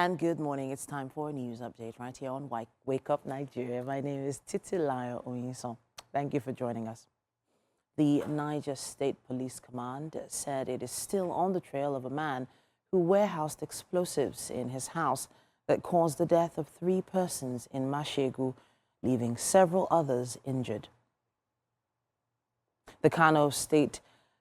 And good morning. It's time for a news update right here on Wake Up Nigeria. My name is Titilayo Oyinson. Thank you for joining us. The Niger State Police Command said it is still on the trail of a man who warehoused explosives in his house that caused the death of 3 persons in Mashegu, leaving several others injured. The Kano State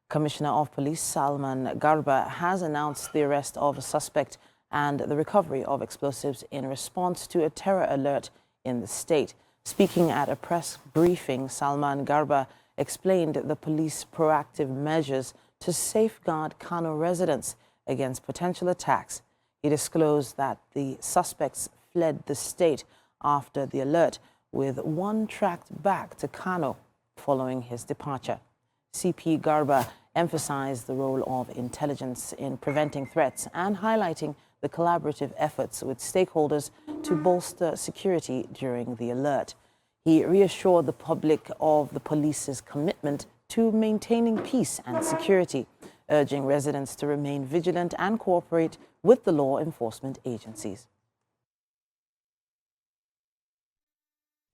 Commissioner of Police, Salman Garba, has announced the arrest of a suspect and the recovery of explosives in response to a terror alert in the state. Speaking at a press briefing, Salman Garba explained the police proactive measures to safeguard Kano residents against potential attacks. He disclosed that the suspects fled the state after the alert, with one tracked back to Kano following his departure. CP Garba emphasized the role of intelligence in preventing threats and highlighting the collaborative efforts with stakeholders to bolster security during the alert. He reassured the public of the police's commitment to maintaining peace and security, urging residents to remain vigilant and cooperate with the law enforcement agencies.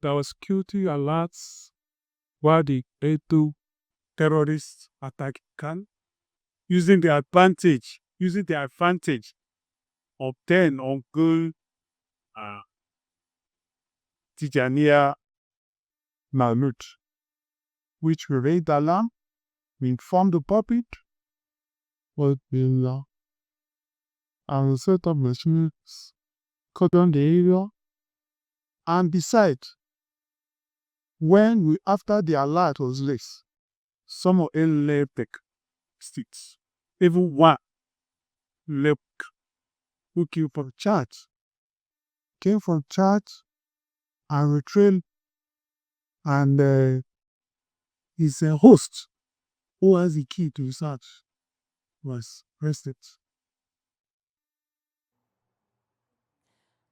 There were security alerts while the A2 terrorists attacked Khan, using the advantage of 10 Uncle Tijania Mahmoud, which we raised alarm. We informed the public, but and a set of machines cordoned the area. And besides, after the alert was raised, some of them left the sticks. Even one left who came from church and returned, and his host, who has the key to his house, was arrested.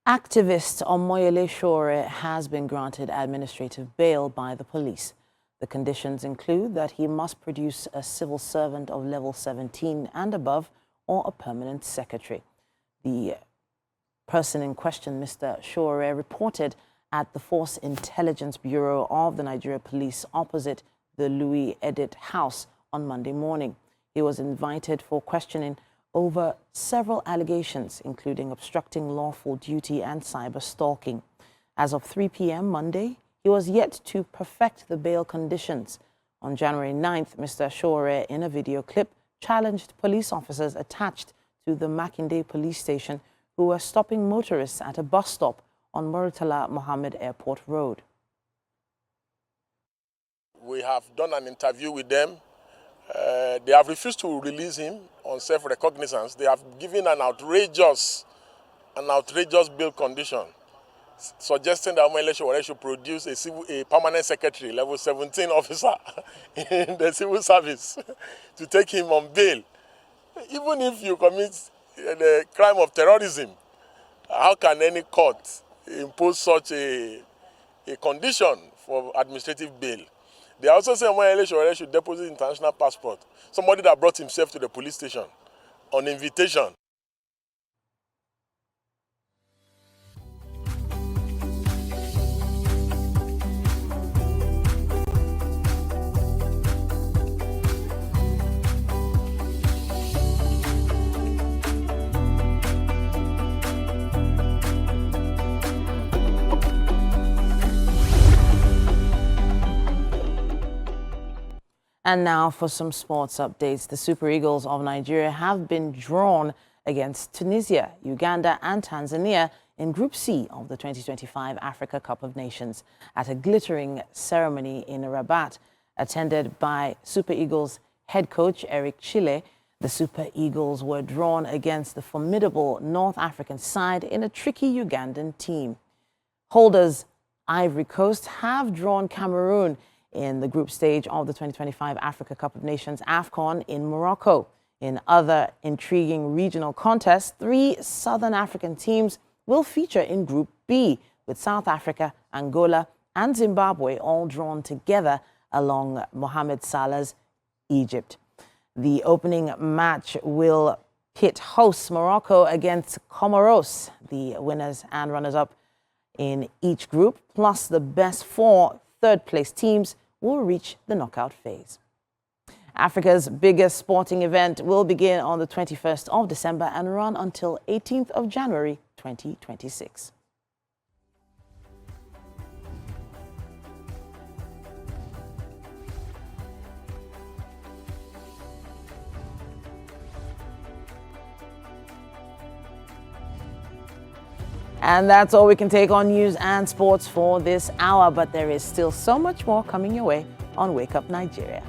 Activist Omoyele Sowore has been granted administrative bail by the police. The conditions include that he must produce a civil servant of level 17 and above or a permanent secretary. The person in question, Mr. Sowore, reported at the Force Intelligence Bureau of the Nigeria Police opposite the Louis Edit House on Monday morning. He was invited for questioning over several allegations, including obstructing lawful duty and cyber stalking. As of 3 p.m. Monday, he was yet to perfect the bail conditions. On January 9th, Mr. Sowore, in a video clip, challenged police officers attached to the Makinde police station who were stopping motorists at a bus stop on Murtala Mohammed Airport Road. We have done an interview with them. They have refused to release him on self-recognizance. They have given an outrageous bail condition, suggesting that Omoyele Sowore should produce a permanent secretary, level 17 officer in the civil service to take him on bail. Even if you commit the crime of terrorism, how can any court impose such a condition for administrative bail? They also say Omoyele Sowore should deposit international passport, somebody that brought himself to the police station on invitation. And now for some sports updates. The Super Eagles of Nigeria have been drawn against Tunisia, Uganda and Tanzania in Group C of the 2025 Africa Cup of Nations at a glittering ceremony in Rabat, attended by Super Eagles head coach Eric Chile. The Super Eagles were drawn against the formidable North African side in a tricky Ugandan team. Holders Ivory Coast have drawn Cameroon in the group stage of the 2025 Africa Cup of Nations AFCON in Morocco. In other intriguing regional contests, 3 Southern African teams will feature in Group B, with South Africa, Angola and Zimbabwe all drawn together along Mohamed Salah's Egypt. The opening match will pit hosts Morocco against Comoros, the winners and runners-up in each group, plus the best 4 third-place teams will reach the knockout phase. Africa's biggest sporting event will begin on the 21st of December and run until 18th of January 2026. And that's all we can take on news and sports for this hour, but there is still so much more coming your way on Wake Up Nigeria.